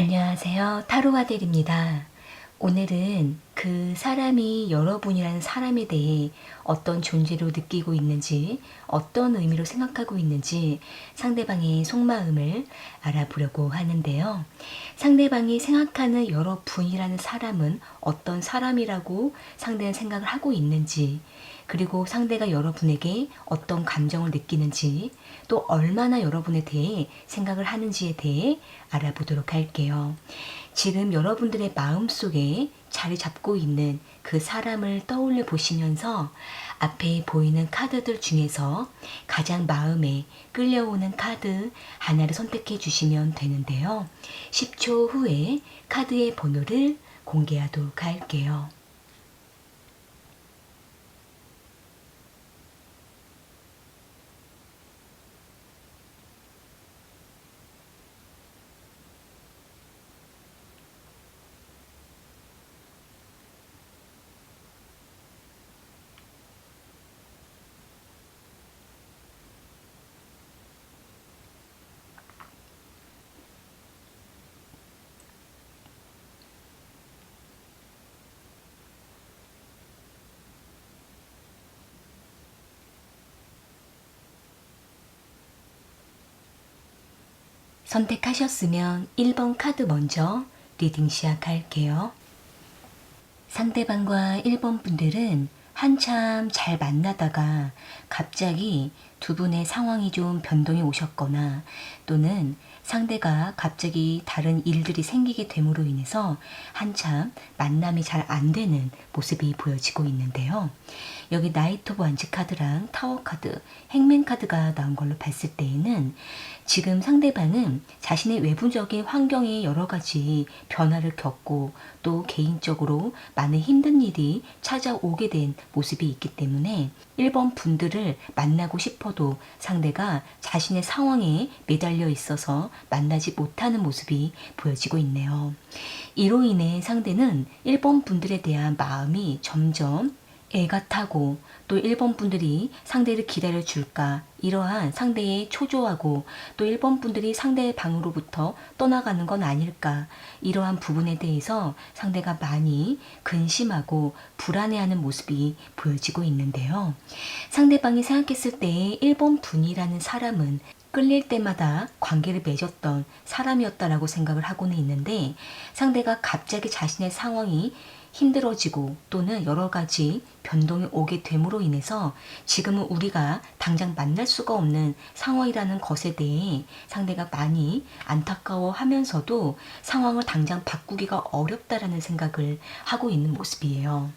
안녕하세요. 타로아델입니다. 오늘은 그 사람이 여러분이라는 사람에 대해 어떤 존재로 느끼고 있는지, 어떤 의미로 생각하고 있는지 상대방의 속마음을 알아보려고 하는데요. 상대방이 생각하는 여러분이라는 사람은 어떤 사람이라고 상대는 생각을 하고 있는지, 그리고 상대가 여러분에게 어떤 감정을 느끼는지, 또 얼마나 여러분에 대해 생각을 하는지에 대해 알아보도록 할게요. 지금 여러분들의 마음속에 자리 잡고 있는 그 사람을 떠올려 보시면서 앞에 보이는 카드들 중에서 가장 마음에 끌려오는 카드 하나를 선택해 주시면 되는데요. 10초 후에 카드의 번호를 공개하도록 할게요. 선택하셨으면 1번 카드 먼저 리딩 시작할게요. 상대방과 1번 분들은 한참 잘 만나다가 갑자기 두 분의 상황이 좀 변동이 오셨거나 또는 상대가 갑자기 다른 일들이 생기게 됨으로 인해서 한참 만남이 잘 안 되는 모습이 보여지고 있는데요. 여기 나이트 오브 완즈 카드랑 타워 카드, 행맨 카드가 나온 걸로 봤을 때에는 지금 상대방은 자신의 외부적인 환경에 여러 가지 변화를 겪고 또 개인적으로 많은 힘든 일이 찾아오게 된 모습이 있기 때문에 1번 분들을 만나고 싶어도 상대가 자신의 상황에 매달려 있어서 만나지 못하는 모습이 보여지고 있네요. 이로 인해 상대는 1번 분들에 대한 마음이 점점 애가 타고 또 1번 분들이 상대를 기다려 줄까, 이러한 상대의 초조하고 또 1번 분들이 상대의 방으로부터 떠나가는 건 아닐까, 이러한 부분에 대해서 상대가 많이 근심하고 불안해하는 모습이 보여지고 있는데요. 상대방이 생각했을 때 1번 분이라는 사람은 끌릴 때마다 관계를 맺었던 사람이었다라고 생각을 하고는 있는데, 상대가 갑자기 자신의 상황이 힘들어지고 또는 여러 가지 변동이 오게 됨으로 인해서 지금은 우리가 당장 만날 수가 없는 상황이라는 것에 대해 상대가 많이 안타까워하면서도 상황을 당장 바꾸기가 어렵다라는 생각을 하고 있는 모습이에요.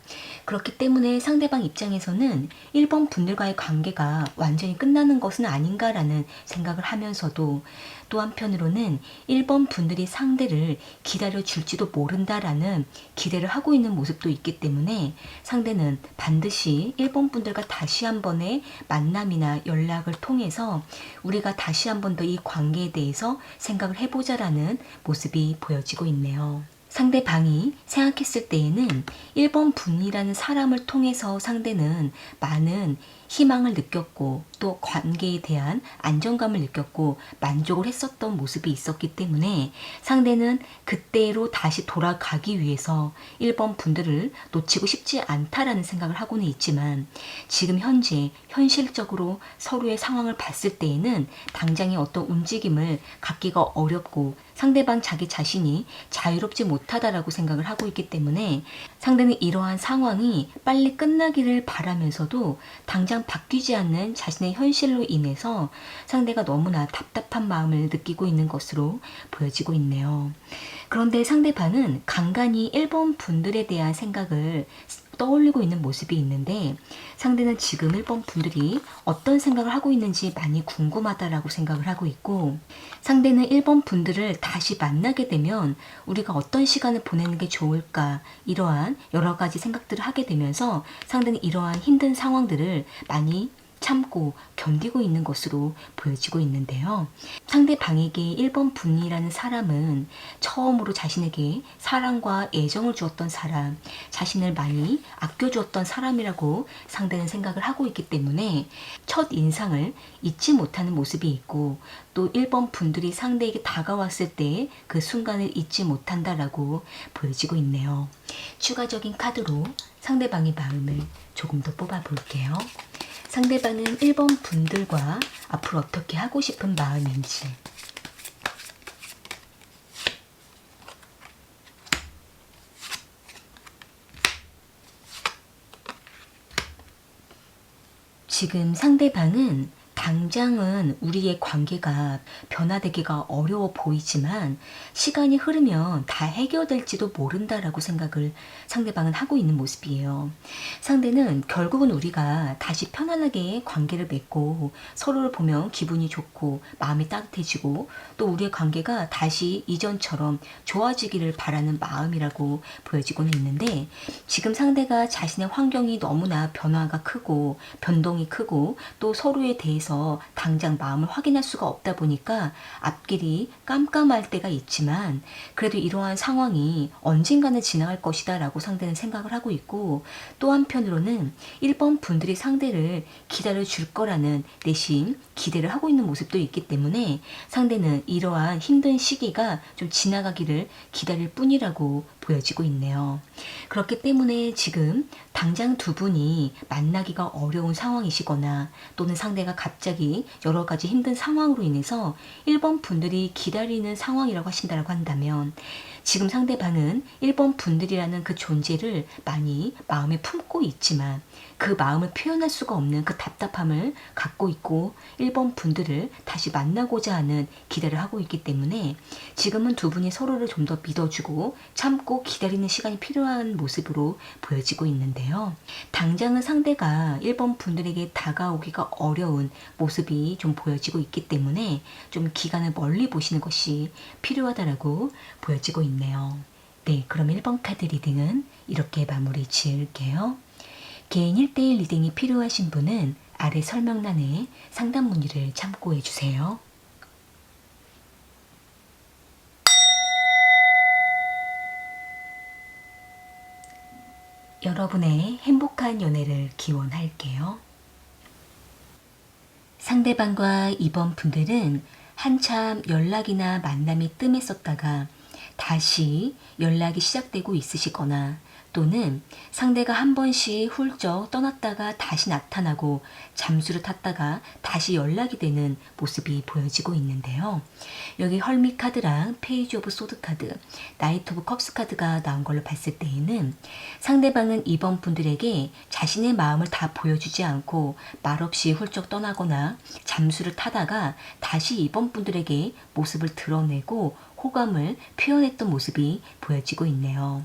그렇기 때문에 상대방 입장에서는 1번 분들과의 관계가 완전히 끝나는 것은 아닌가라는 생각을 하면서도 또 한편으로는 1번 분들이 상대를 기다려 줄지도 모른다라는 기대를 하고 있는 모습도 있기 때문에 상대는 반드시 1번 분들과 다시 한 번의 만남이나 연락을 통해서 우리가 다시 한 번 더 이 관계에 대해서 생각을 해보자라는 모습이 보여지고 있네요. 상대방이 생각했을 때에는 1번 분이라는 사람을 통해서 상대는 많은 희망을 느꼈고 또 관계에 대한 안정감을 느꼈고 만족을 했었던 모습이 있었기 때문에 상대는 그때로 다시 돌아가기 위해서 1번 분들을 놓치고 싶지 않다라는 생각을 하고는 있지만, 지금 현재 현실적으로 서로의 상황을 봤을 때에는 당장의 어떤 움직임을 갖기가 어렵고 상대방 자기 자신이 자유롭지 못하다라고 생각을 하고 있기 때문에 상대는 이러한 상황이 빨리 끝나기를 바라면서도 당장 바뀌지 않는 자신의 현실로 인해서 상대가 너무나 답답한 마음을 느끼고 있는 것으로 보여지고 있네요. 그런데 상대방은 간간히 1번 분들에 대한 생각을 떠올리고 있는 모습이 있는데, 상대는 지금 1번 분들이 어떤 생각을 하고 있는지 많이 궁금하다라고 생각을 하고 있고, 상대는 1번 분들을 다시 만나게 되면 우리가 어떤 시간을 보내는 게 좋을까, 이러한 여러 가지 생각들을 하게 되면서 상대는 이러한 힘든 상황들을 많이 참고 견디고 있는 것으로 보여지고 있는데요. 상대방에게 1번 분이라는 사람은 처음으로 자신에게 사랑과 애정을 주었던 사람, 자신을 많이 아껴주었던 사람이라고 상대는 생각을 하고 있기 때문에 첫 인상을 잊지 못하는 모습이 있고, 또 1번 분들이 상대에게 다가왔을 때 그 순간을 잊지 못한다라고 보여지고 있네요. 추가적인 카드로 상대방의 마음을 조금 더 뽑아 볼게요. 상대방은 1번 분들과 앞으로 어떻게 하고 싶은 마음인지, 지금 상대방은 당장은 우리의 관계가 변화되기가 어려워 보이지만 시간이 흐르면 다 해결될지도 모른다라고 생각을 상대방은 하고 있는 모습이에요. 상대는 결국은 우리가 다시 편안하게 관계를 맺고 서로를 보면 기분이 좋고 마음이 따뜻해지고 또 우리의 관계가 다시 이전처럼 좋아지기를 바라는 마음이라고 보여지고는 있는데, 지금 상대가 자신의 환경이 너무나 변화가 크고 변동이 크고 또 서로에 대해서 당장 마음을 확인할 수가 없다 보니까 앞길이 깜깜할 때가 있지만, 그래도 이러한 상황이 언젠가는 지나갈 것이다 라고 상대는 생각을 하고 있고, 또 한편으로는 1번 분들이 상대를 기다려 줄 거라는 내심 기대를 하고 있는 모습도 있기 때문에 상대는 이러한 힘든 시기가 좀 지나가기를 기다릴 뿐이라고 보여지고 있네요. 그렇기 때문에 지금 당장 두 분이 만나기가 어려운 상황이시거나 또는 상대가 갑자기 여러 가지 힘든 상황으로 인해서 1번 분들이 기다리는 상황이라고 하신다고 한다면, 지금 상대방은 1번 분들이라는 그 존재를 많이 마음에 품고 있지만 그 마음을 표현할 수가 없는 그 답답함을 갖고 있고 1번 분들을 다시 만나고자 하는 기대를 하고 있기 때문에 지금은 두 분이 서로를 좀 더 믿어주고 참고 기다리는 시간이 필요한 모습으로 보여지고 있는데요. 당장은 상대가 1번 분들에게 다가오기가 어려운 모습이 좀 보여지고 있기 때문에 좀 기간을 멀리 보시는 것이 필요하다라고 보여지고 있네요. 네, 그럼 1번 카드 리딩은 이렇게 마무리 지을게요. 개인 1대1 리딩이 필요하신 분은 아래 설명란에 상담 문의를 참고해 주세요. 여러분의 행복한 연애를 기원할게요. 상대방과 이번 분들은 한참 연락이나 만남이 뜸했었다가 다시 연락이 시작되고 있으시거나, 또는 상대가 한 번씩 훌쩍 떠났다가 다시 나타나고 잠수를 탔다가 다시 연락이 되는 모습이 보여지고 있는데요. 여기 헐미 카드랑 페이지 오브 소드 카드, 나이트 오브 컵스 카드가 나온 걸로 봤을 때에는 상대방은 이번 분들에게 자신의 마음을 다 보여주지 않고 말없이 훌쩍 떠나거나 잠수를 타다가 다시 이번 분들에게 모습을 드러내고 호감을 표현했던 모습이 보여지고 있네요.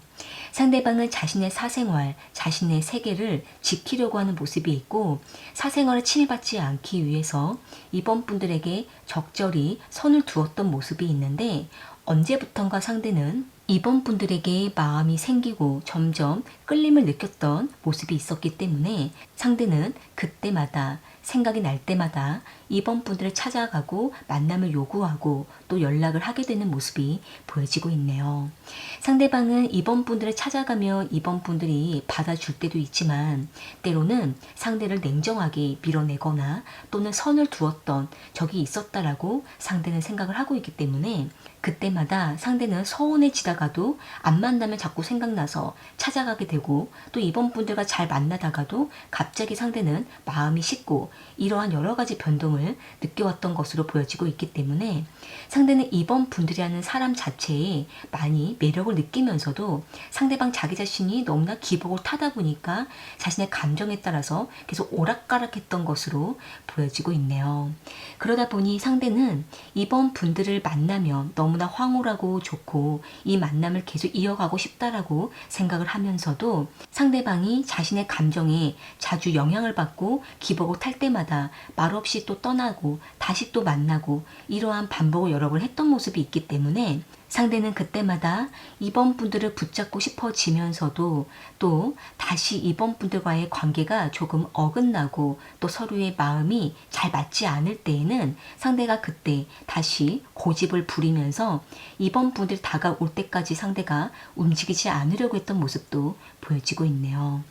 상대방은 자신의 사생활, 자신의 세계를 지키려고 하는 모습이 있고, 사생활을 침해받지 않기 위해서 이번 분들에게 적절히 선을 두었던 모습이 있는데, 언제부턴가 상대는 이번 분들에게 마음이 생기고 점점 끌림을 느꼈던 모습이 있었기 때문에 상대는 그때마다 생각이 날 때마다 이번 분들을 찾아가고 만남을 요구하고 또 연락을 하게 되는 모습이 보여지고 있네요. 상대방은 이번 분들을 찾아가며 이번 분들이 받아줄 때도 있지만 때로는 상대를 냉정하게 밀어내거나 또는 선을 두었던 적이 있었다라고 상대는 생각을 하고 있기 때문에 그때마다 상대는 서운해지다가도 안 만나면 자꾸 생각나서 찾아가게 되고, 또 이번 분들과 잘 만나다가도 갑자기 상대는 마음이 식고 이러한 여러 가지 변동을 느껴왔던 것으로 보여지고 있기 때문에 상대는 이번 분들이라는 사람 자체에 많이 매력을 느끼면서도 상대방 자기 자신이 너무나 기복을 타다 보니까 자신의 감정에 따라서 계속 오락가락했던 것으로 보여지고 있네요. 그러다 보니 상대는 이번 분들을 만나면 너무나 황홀하고 좋고 이 만남을 계속 이어가고 싶다라고 생각을 하면서도 상대방이 자신의 감정에 자주 영향을 받고 기복을 탈 때마다 말없이 또 떠나고 다시 또 만나고 이러한 반복을 여러 번 했던 모습이 있기 때문에 상대는 그때마다 이번 분들을 붙잡고 싶어지면서도 또 다시 이번 분들과의 관계가 조금 어긋나고 또 서로의 마음이 잘 맞지 않을 때에는 상대가 그때 다시 고집을 부리면서 이번 분들 다가올 때까지 상대가 움직이지 않으려고 했던 모습도 보여지고 있네요.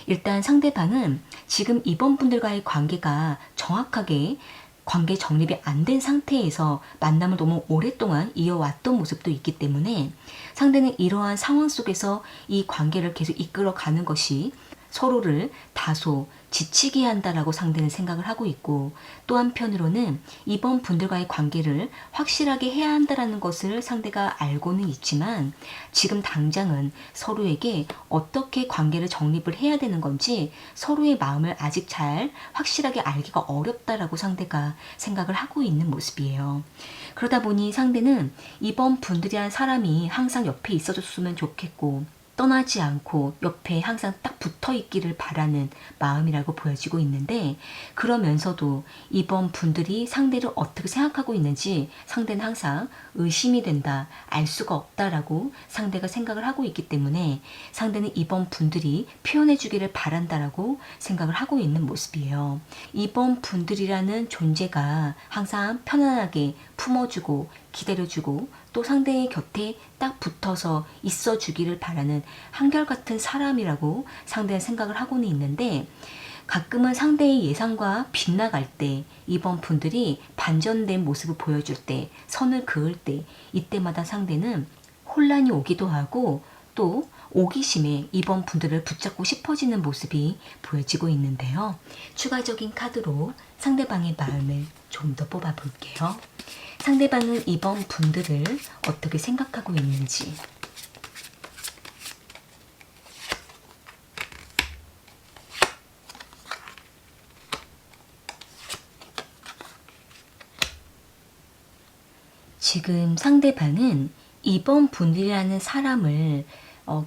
일단 상대방은 지금 이번 분들과의 관계가 정확하게 관계 정립이 안 된 상태에서 만남을 너무 오랫동안 이어왔던 모습도 있기 때문에 상대는 이러한 상황 속에서 이 관계를 계속 이끌어가는 것이 서로를 다소 지치게 한다라고 상대는 생각을 하고 있고, 또 한편으로는 이번 분들과의 관계를 확실하게 해야 한다라는 것을 상대가 알고는 있지만 지금 당장은 서로에게 어떻게 관계를 정립을 해야 되는 건지 서로의 마음을 아직 잘 확실하게 알기가 어렵다라고 상대가 생각을 하고 있는 모습이에요. 그러다 보니 상대는 이번 분들이란 사람이 항상 옆에 있어줬으면 좋겠고 떠나지 않고 옆에 항상 딱 붙어 있기를 바라는 마음이라고 보여지고 있는데, 그러면서도 이번 분들이 상대를 어떻게 생각하고 있는지 상대는 항상 의심이 된다, 알 수가 없다라고 상대가 생각을 하고 있기 때문에 상대는 이번 분들이 표현해 주기를 바란다라고 생각을 하고 있는 모습이에요. 이번 분들이라는 존재가 항상 편안하게 품어주고 기다려주고 또 상대의 곁에 딱 붙어서 있어주기를 바라는 한결같은 사람이라고 상대는 생각을 하고는 있는데, 가끔은 상대의 예상과 빗나갈 때 이번 분들이 반전된 모습을 보여줄 때, 선을 그을 때, 이때마다 상대는 혼란이 오기도 하고 또 오기심에 이번 분들을 붙잡고 싶어지는 모습이 보여지고 있는데요. 추가적인 카드로 상대방의 마음을 좀 더 뽑아 볼게요. 상대방은 이번 분들을 어떻게 생각하고 있는지, 지금 상대방은 이번 분들이라는 사람을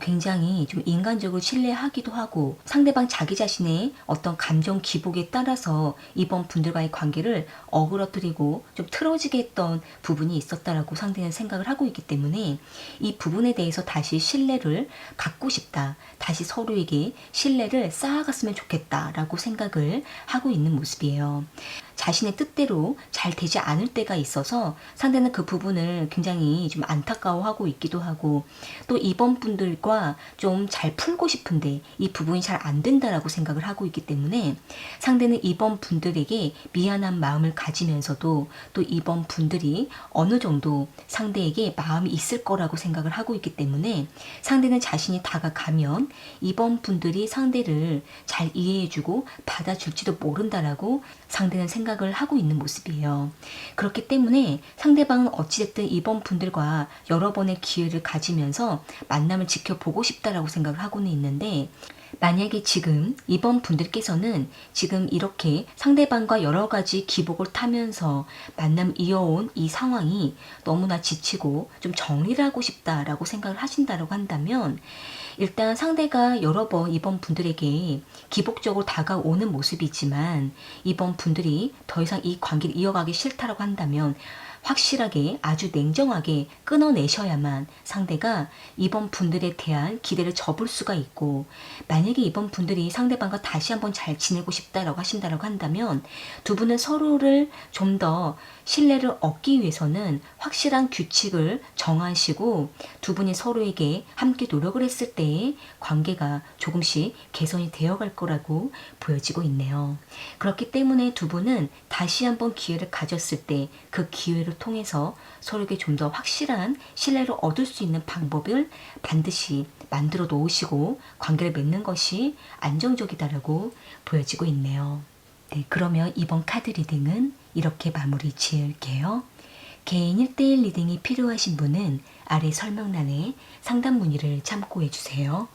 굉장히 좀 인간적으로 신뢰하기도 하고 상대방 자기 자신의 어떤 감정 기복에 따라서 이번 분들과의 관계를 어그러뜨리고 좀 틀어지게 했던 부분이 있었다라고 상대는 생각을 하고 있기 때문에 이 부분에 대해서 다시 신뢰를 갖고 싶다, 다시 서로에게 신뢰를 쌓아갔으면 좋겠다라고 생각을 하고 있는 모습이에요. 자신의 뜻대로 잘 되지 않을 때가 있어서 상대는 그 부분을 굉장히 좀 안타까워하고 있기도 하고, 또 이번 분들과 좀 잘 풀고 싶은데 이 부분이 잘 안 된다라고 생각을 하고 있기 때문에 상대는 이번 분들에게 미안한 마음을 가지면서도 또 이번 분들이 어느 정도 상대에게 마음이 있을 거라고 생각을 하고 있기 때문에 상대는 자신이 다가가면 이번 분들이 상대를 잘 이해해주고 받아줄지도 모른다라고 상대는 생각을 하고 있는 모습이에요. 그렇기 때문에 상대방은 어찌됐든 이번 분들과 여러 번의 기회를 가지면서 만남을 지켜보고 싶다라고 생각을 하고는 있는데, 만약에 지금 이번 분들께서는 지금 이렇게 상대방과 여러 가지 기복을 타면서 만남 이어온 이 상황이 너무나 지치고 좀 정리를 하고 싶다라고 생각을 하신다라고 한다면, 일단 상대가 여러 번 이번 분들에게 기복적으로 다가오는 모습이지만 이번 분들이 더 이상 이 관계를 이어가기 싫다라고 한다면 확실하게 아주 냉정하게 끊어내셔야만 상대가 이번 분들에 대한 기대를 접을 수가 있고, 만약에 이번 분들이 상대방과 다시 한번 잘 지내고 싶다라고 하신다라고 한다면 두 분은 서로를 좀 더 신뢰를 얻기 위해서는 확실한 규칙을 정하시고 두 분이 서로에게 함께 노력을 했을 때의 관계가 조금씩 개선이 되어갈 거라고 보여지고 있네요. 그렇기 때문에 두 분은 다시 한번 기회를 가졌을 때 그 기회를 통해서 서로에게 좀 더 확실한 신뢰를 얻을 수 있는 방법을 반드시 만들어 놓으시고 관계를 맺는 것이 안정적이다라고 보여지고 있네요. 네, 그러면 이번 카드 리딩은 이렇게 마무리 지을게요. 개인 1대1 리딩이 필요하신 분은 아래 설명란에 상담 문의를 참고해 주세요.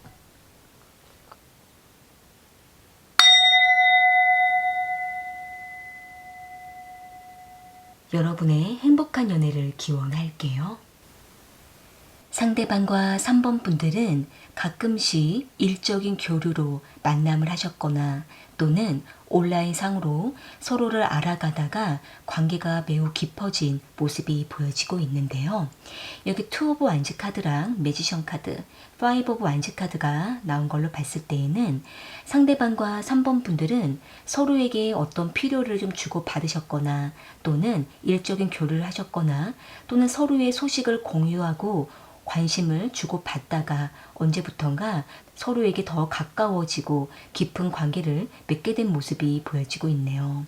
여러분의 행복한 연애를 기원할게요. 상대방과 3번 분들은 가끔씩 일적인 교류로 만남을 하셨거나 또는 온라인상으로 서로를 알아가다가 관계가 매우 깊어진 모습이 보여지고 있는데요. 여기 투 오브 완즈 카드랑 매지션 카드, 파이브 오브 완즈 카드가 나온 걸로 봤을 때에는 상대방과 3번 분들은 서로에게 어떤 필요를 좀 주고 받으셨거나 또는 일적인 교류를 하셨거나 또는 서로의 소식을 공유하고 관심을 주고받다가 언제부턴가 서로에게 더 가까워지고 깊은 관계를 맺게 된 모습이 보여지고 있네요.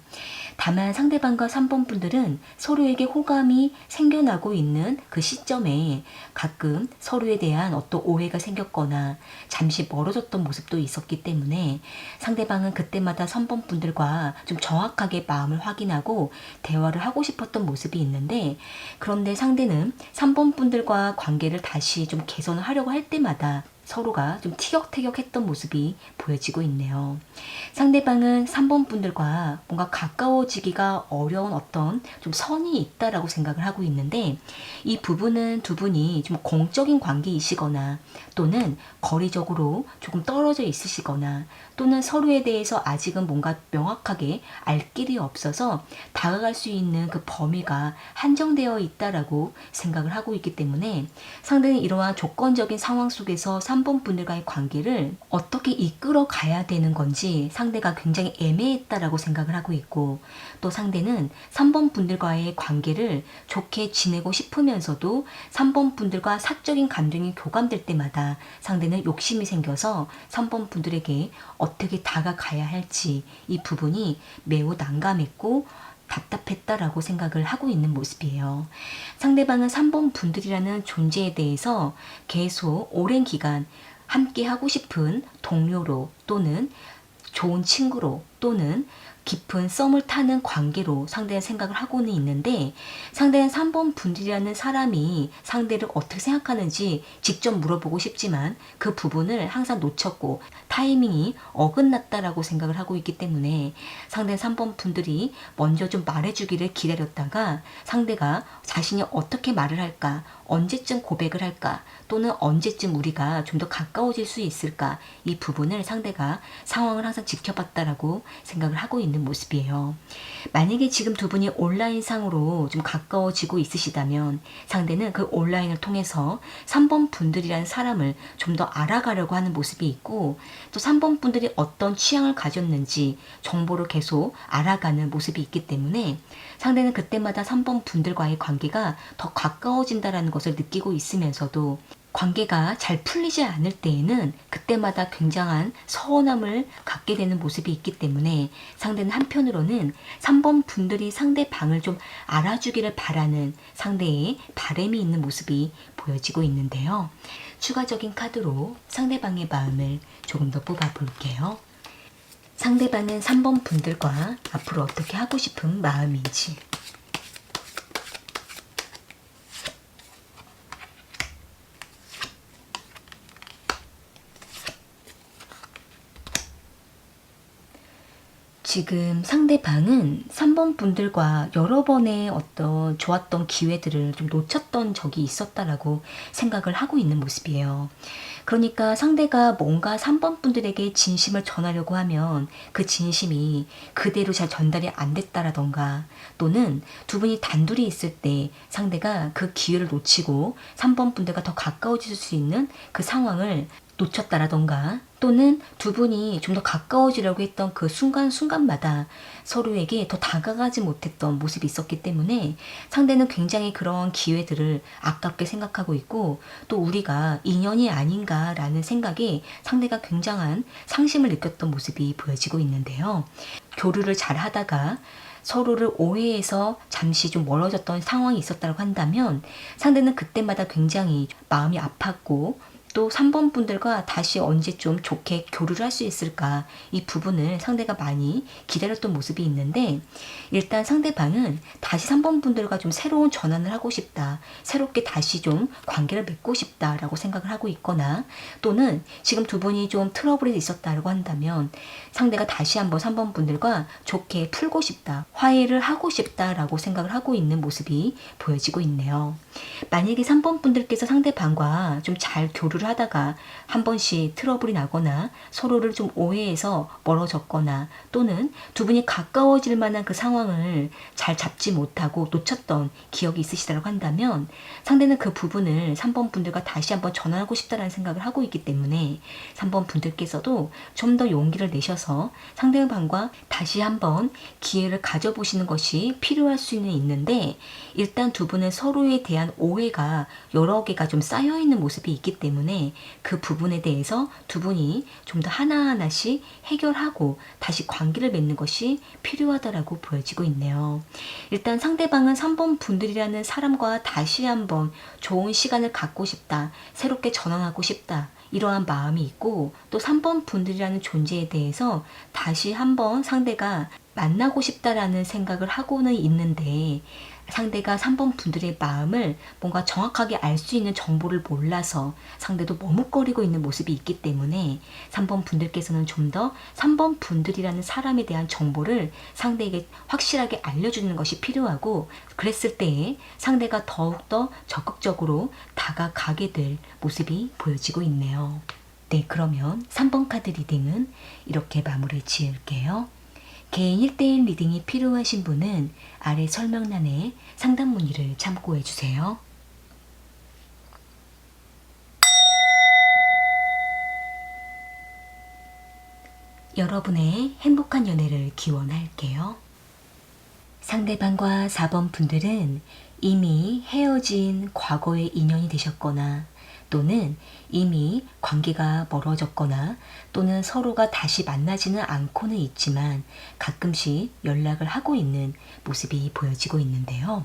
다만 상대방과 3번 분들은 서로에게 호감이 생겨나고 있는 그 시점에 가끔 서로에 대한 어떤 오해가 생겼거나 잠시 멀어졌던 모습도 있었기 때문에 상대방은 그때마다 3번 분들과 좀 정확하게 마음을 확인하고 대화를 하고 싶었던 모습이 있는데, 그런데 상대는 3번 분들과 관계를 다시 좀 개선을 하려고 할 때마다 서로가 좀 티격태격했던 모습이 보여지고 있네요. 상대방은 3번 분들과 뭔가 가까워지기가 어려운 어떤 좀 선이 있다라고 생각을 하고 있는데, 이 부분은 두 분이 좀 공적인 관계이시거나 또는 거리적으로 조금 떨어져 있으시거나 또는 서로에 대해서 아직은 뭔가 명확하게 알 길이 없어서 다가갈 수 있는 그 범위가 한정되어 있다라고 생각을 하고 있기 때문에 상대는 이러한 조건적인 상황 속에서 3번 분들과의 관계를 어떻게 이끌어 가야 되는 건지 상대가 굉장히 애매했다라고 생각을 하고 있고, 또 상대는 3번 분들과의 관계를 좋게 지내고 싶으면서도 3번 분들과 사적인 감정이 교감될 때마다 상대는 욕심이 생겨서 3번 분들에게 어떻게 다가가야 할지 이 부분이 매우 난감했고 답답했다라고 생각을 하고 있는 모습이에요. 상대방은 3번 분들이라는 존재에 대해서 계속 오랜 기간 함께 하고 싶은 동료로 또는 좋은 친구로 또는 깊은 썸을 타는 관계로 상대는 생각을 하고는 있는데, 상대는 3번 분들이라는 사람이 상대를 어떻게 생각하는지 직접 물어보고 싶지만 그 부분을 항상 놓쳤고 타이밍이 어긋났다라고 생각을 하고 있기 때문에 상대는 3번 분들이 먼저 좀 말해주기를 기다렸다가 상대가 자신이 어떻게 말을 할까, 언제쯤 고백을 할까, 또는 언제쯤 우리가 좀 더 가까워질 수 있을까, 이 부분을 상대가 상황을 항상 지켜봤다라고 생각을 하고 있는 모습이에요. 만약에 지금 두 분이 온라인상으로 좀 가까워지고 있으시다면 상대는 그 온라인을 통해서 3번 분들이라는 사람을 좀 더 알아가려고 하는 모습이 있고, 또 3번 분들이 어떤 취향을 가졌는지 정보를 계속 알아가는 모습이 있기 때문에 상대는 그때마다 3번 분들과의 관계가 더 가까워진다는 것을 느끼고 있으면서도 관계가 잘 풀리지 않을 때에는 그때마다 굉장한 서운함을 갖게 되는 모습이 있기 때문에 상대는 한편으로는 3번 분들이 상대방을 좀 알아주기를 바라는 상대의 바람이 있는 모습이 보여지고 있는데요. 추가적인 카드로 상대방의 마음을 조금 더 뽑아 볼게요. 상대방은 3번 분들과 앞으로 어떻게 하고 싶은 마음인지, 지금 상대방은 3번 분들과 여러 번의 어떤 좋았던 기회들을 좀 놓쳤던 적이 있었다라고 생각을 하고 있는 모습이에요. 그러니까 상대가 뭔가 3번 분들에게 진심을 전하려고 하면 그 진심이 그대로 잘 전달이 안 됐다라던가, 또는 두 분이 단둘이 있을 때 상대가 그 기회를 놓치고 3번 분들과 더 가까워질 수 있는 그 상황을 놓쳤다라던가, 또는 두 분이 좀 더 가까워지려고 했던 그 순간순간마다 서로에게 더 다가가지 못했던 모습이 있었기 때문에 상대는 굉장히 그런 기회들을 아깝게 생각하고 있고, 또 우리가 인연이 아닌가라는 생각에 상대가 굉장한 상심을 느꼈던 모습이 보여지고 있는데요. 교류를 잘 하다가 서로를 오해해서 잠시 좀 멀어졌던 상황이 있었다고 한다면 상대는 그때마다 굉장히 마음이 아팠고 또 3번 분들과 다시 언제 좀 좋게 교류를 할 수 있을까, 이 부분을 상대가 많이 기다렸던 모습이 있는데, 일단 상대방은 다시 3번 분들과 좀 새로운 전환을 하고 싶다, 새롭게 다시 좀 관계를 맺고 싶다라고 생각을 하고 있거나, 또는 지금 두 분이 좀 트러블이 있었다고 한다면 상대가 다시 한번 3번 분들과 좋게 풀고 싶다, 화해를 하고 싶다라고 생각을 하고 있는 모습이 보여지고 있네요. 만약에 3번 분들께서 상대방과 좀 잘 교류를 하다가 한 번씩 트러블이 나거나 서로를 좀 오해해서 멀어졌거나, 또는 두 분이 가까워질 만한 그 상황을 잘 잡지 못하고 놓쳤던 기억이 있으시다고 한다면, 상대는 그 부분을 3번 분들과 다시 한번 전환하고 싶다라는 생각을 하고 있기 때문에 3번 분들께서도 좀 더 용기를 내셔서 상대방과 다시 한번 기회를 가져보시는 것이 필요할 수는 있는데, 일단 두 분은 서로에 대한 오해가 여러 개가 좀 쌓여있는 모습이 있기 때문에 그 부분에 대해서 두 분이 좀 더 하나하나씩 해결하고 다시 관계를 맺는 것이 필요하다라고 보여지고 있네요. 일단 상대방은 3번 분들이라는 사람과 다시 한번 좋은 시간을 갖고 싶다, 새롭게 전환하고 싶다, 이러한 마음이 있고, 또 3번 분들이라는 존재에 대해서 다시 한번 상대가 만나고 싶다라는 생각을 하고는 있는데, 상대가 3번 분들의 마음을 뭔가 정확하게 알 수 있는 정보를 몰라서 상대도 머뭇거리고 있는 모습이 있기 때문에 3번 분들께서는 좀 더 3번 분들이라는 사람에 대한 정보를 상대에게 확실하게 알려주는 것이 필요하고, 그랬을 때에 상대가 더욱더 적극적으로 다가가게 될 모습이 보여지고 있네요. 네, 그러면 3번 카드 리딩은 이렇게 마무리 지을게요. 개인 1대1 리딩이 필요하신 분은 아래 설명란에 상담 문의를 참고해 주세요. 여러분의 행복한 연애를 기원할게요. 상대방과 4번 분들은 이미 헤어진 과거의 인연이 되셨거나, 또는 이미 관계가 멀어졌거나, 또는 서로가 다시 만나지는 않고는 있지만 가끔씩 연락을 하고 있는 모습이 보여지고 있는데요.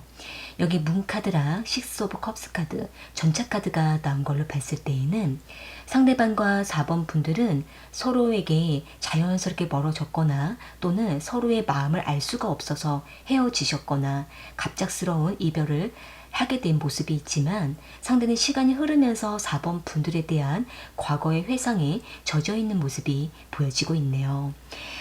여기 문 카드랑 식스 오브 컵스 카드, 전차 카드가 나온 걸로 봤을 때에는 상대방과 4번 분들은 서로에게 자연스럽게 멀어졌거나, 또는 서로의 마음을 알 수가 없어서 헤어지셨거나 갑작스러운 이별을 하게 된 모습이 있지만, 상대는 시간이 흐르면서 4번 분들에 대한 과거의 회상에 젖어 있는 모습이 보여지고 있네요.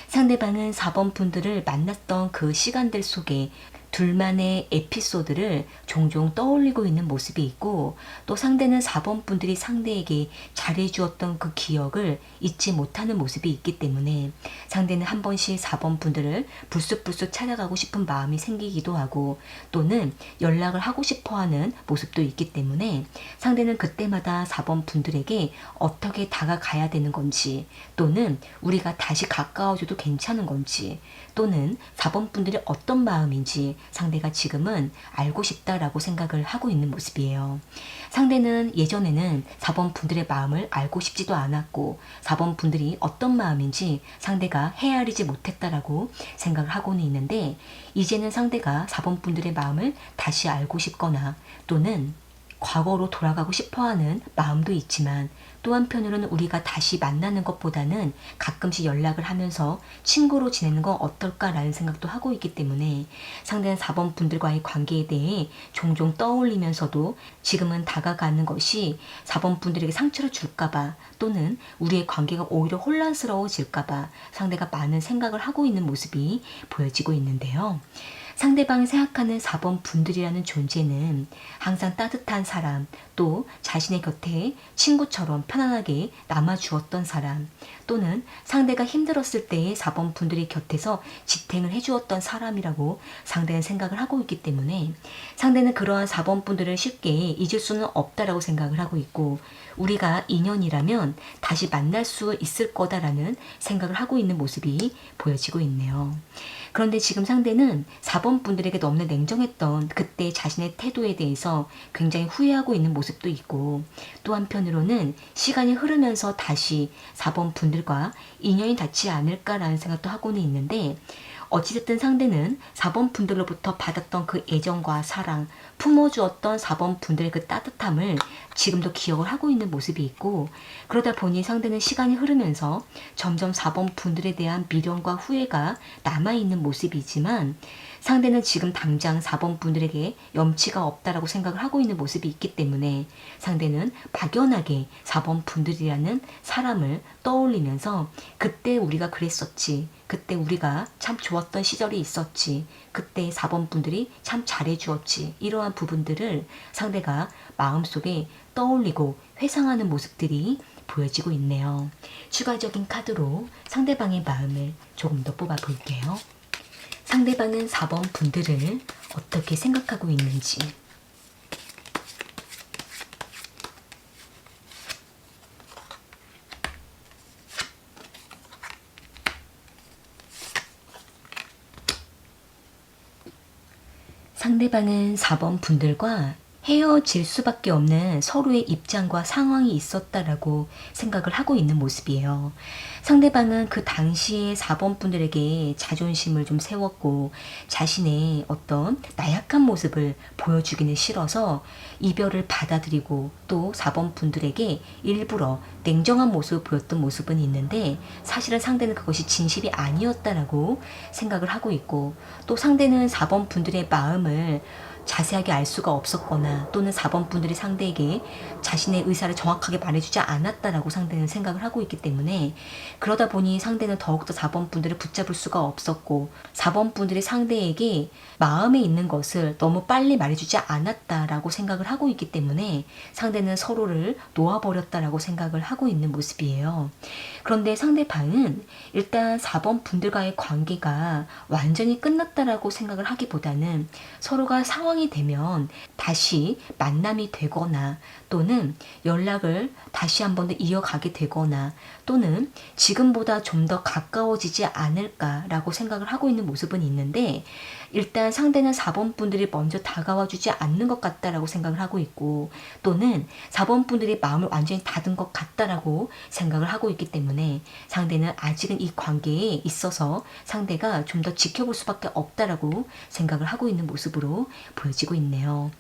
상대방은 4번 분들을 만났던 그 시간들 속에 둘만의 에피소드를 종종 떠올리고 있는 모습이 있고, 또 상대는 4번 분들이 상대에게 잘해주었던 그 기억을 잊지 못하는 모습이 있기 때문에 상대는 한 번씩 4번 분들을 불쑥불쑥 찾아가고 싶은 마음이 생기기도 하고, 또는 연락을 하고 싶어하는 모습도 있기 때문에 상대는 그때마다 4번 분들에게 어떻게 다가가야 되는 건지, 또는 우리가 다시 가까워져도 괜찮은 건지, 또는 4번 분들이 어떤 마음인지 상대가 지금은 알고 싶다라고 생각을 하고 있는 모습이에요. 상대는 예전에는 4번 분들의 마음을 알고 싶지도 않았고, 4번 분들이 어떤 마음인지 상대가 헤아리지 못했다라고 생각을 하고는 있는데, 이제는 상대가 4번 분들의 마음을 다시 알고 싶거나, 또는 과거로 돌아가고 싶어하는 마음도 있지만, 또 한편으로는 우리가 다시 만나는 것보다는 가끔씩 연락을 하면서 친구로 지내는 건 어떨까라는 생각도 하고 있기 때문에 상대는 4번 분들과의 관계에 대해 종종 떠올리면서도 지금은 다가가는 것이 4번 분들에게 상처를 줄까봐, 또는 우리의 관계가 오히려 혼란스러워질까봐 상대가 많은 생각을 하고 있는 모습이 보여지고 있는데요. 상대방이 생각하는 4번 분들이라는 존재는 항상 따뜻한 사람, 또 자신의 곁에 친구처럼 편안하게 남아주었던 사람, 또는 상대가 힘들었을 때에 4번 분들이 곁에서 지탱을 해주었던 사람이라고 상대는 생각을 하고 있기 때문에 상대는 그러한 4번 분들을 쉽게 잊을 수는 없다라고 생각을 하고 있고, 우리가 인연이라면 다시 만날 수 있을 거다라는 생각을 하고 있는 모습이 보여지고 있네요. 그런데 지금 상대는 4번 분들에게 너무나 냉정했던 그때 자신의 태도에 대해서 굉장히 후회하고 있는 모습도 있고, 또 한편으로는 시간이 흐르면서 다시 4번 분들과 인연이 닿지 않을까라는 생각도 하고는 있는데, 어찌됐든 상대는 4번 분들로부터 받았던 그 애정과 사랑, 품어주었던 4번 분들의 그 따뜻함을 지금도 기억을 하고 있는 모습이 있고, 그러다 보니 상대는 시간이 흐르면서 점점 4번 분들에 대한 미련과 후회가 남아있는 모습이지만, 상대는 지금 당장 4번 분들에게 염치가 없다라고 생각을 하고 있는 모습이 있기 때문에 상대는 막연하게 4번 분들이라는 사람을 떠올리면서 그때 우리가 그랬었지, 그때 우리가 참 좋았던 시절이 있었지, 그때 4번 분들이 참 잘해주었지, 이러한 부분들을 상대가 마음속에 떠올리고 회상하는 모습들이 보여지고 있네요. 추가적인 카드로 상대방의 마음을 조금 더 뽑아 볼게요. 상대방은 4번 분들을 어떻게 생각하고 있는지. 상대방은 4번 분들과 헤어질 수밖에 없는 서로의 입장과 상황이 있었다라고 생각을 하고 있는 모습이에요. 상대방은 그 당시에 4번 분들에게 자존심을 좀 세웠고 자신의 어떤 나약한 모습을 보여주기는 싫어서 이별을 받아들이고 또 4번 분들에게 일부러 냉정한 모습을 보였던 모습은 있는데, 사실은 상대는 그것이 진실이 아니었다라고 생각을 하고 있고, 또 상대는 4번 분들의 마음을 자세하게 알 수가 없었거나 또는 4번 분들이 상대에게 자신의 의사를 정확하게 말해주지 않았다라고 상대는 생각을 하고 있기 때문에, 그러다 보니 상대는 더욱더 4번 분들을 붙잡을 수가 없었고 4번 분들이 상대에게 마음에 있는 것을 너무 빨리 말해주지 않았다라고 생각을 하고 있기 때문에 상대는 서로를 놓아버렸다라고 생각을 하고 있는 모습이에요. 그런데 상대방은 일단 4번 분들과의 관계가 완전히 끝났다라고 생각을 하기보다는 서로가 상황이 되면 다시 만남이 되거나 또는 연락을 다시 한 번 더 이어가게 되거나 또는 지금보다 좀 더 가까워지지 않을까라고 생각을 하고 있는 모습은 있는데, 일단 상대는 4번 분들이 먼저 다가와 주지 않는 것 같다라고 생각을 하고 있고, 또는 4번 분들이 마음을 완전히 닫은 것 같다라고 생각을 하고 있기 때문에 상대는 아직은 이 관계에 있어서 상대가 좀 더 지켜볼 수밖에 없다라고 생각을 하고 있는 모습으로 보여지고 있네요.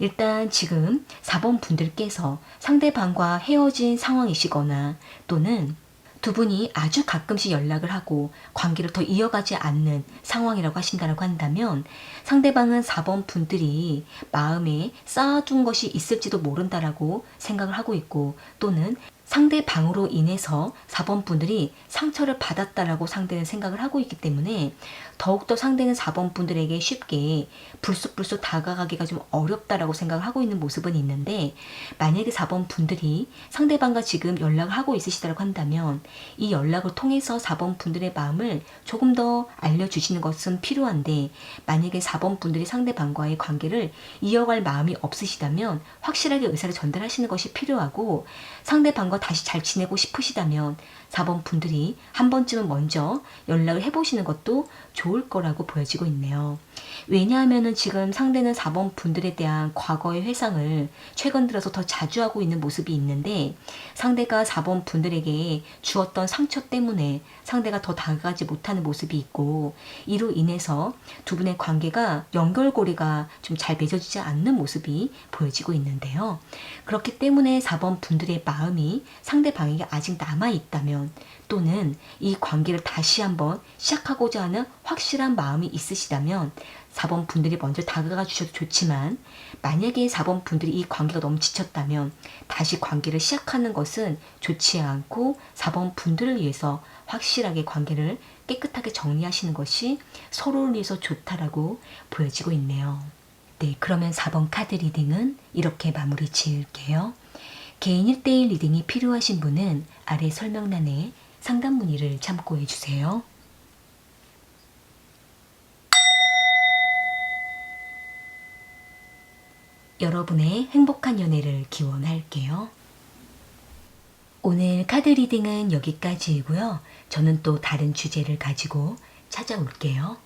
일단 지금 4번 분들께서 상대방과 헤어진 상황이시거나 또는 두 분이 아주 가끔씩 연락을 하고 관계를 더 이어가지 않는 상황이라고 하신다고 한다면, 상대방은 4번 분들이 마음에 쌓아둔 것이 있을지도 모른다라고 생각을 하고 있고, 또는 상대방으로 인해서 4번 분들이 상처를 받았다라고 상대는 생각을 하고 있기 때문에 더욱더 상대는 4번 분들에게 쉽게 불쑥불쑥 다가가기가 좀 어렵다라고 생각을 하고 있는 모습은 있는데, 만약에 4번 분들이 상대방과 지금 연락을 하고 있으시다고 한다면 이 연락을 통해서 4번 분들의 마음을 조금 더 알려주시는 것은 필요한데, 만약에 4번 분들이 상대방과의 관계를 이어갈 마음이 없으시다면 확실하게 의사를 전달하시는 것이 필요하고, 상대방과 다시 잘 지내고 싶으시다면 4번 분들이 한 번쯤은 먼저 연락을 해보시는 것도 좋을 거라고 보여지고 있네요. 왜냐하면 지금 상대는 4번 분들에 대한 과거의 회상을 최근 들어서 더 자주 하고 있는 모습이 있는데, 상대가 4번 분들에게 주었던 상처 때문에 상대가 더 다가가지 못하는 모습이 있고, 이로 인해서 두 분의 관계가 연결고리가 좀 잘 맺어지지 않는 모습이 보여지고 있는데요. 그렇기 때문에 4번 분들의 마음이 상대방에게 아직 남아있다면, 또는 이 관계를 다시 한번 시작하고자 하는 확실한 마음이 있으시다면 4번 분들이 먼저 다가가 주셔도 좋지만, 만약에 4번 분들이 이 관계가 너무 지쳤다면 다시 관계를 시작하는 것은 좋지 않고 4번 분들을 위해서 확실하게 관계를 깨끗하게 정리하시는 것이 서로를 위해서 좋다라고 보여지고 있네요. 네, 그러면 4번 카드 리딩은 이렇게 마무리 지을게요. 개인 1대1 리딩이 필요하신 분은 아래 설명란에 상담 문의를 참고해 주세요. 여러분의 행복한 연애를 기원할게요. 오늘 카드 리딩은 여기까지이고요. 저는 또 다른 주제를 가지고 찾아올게요.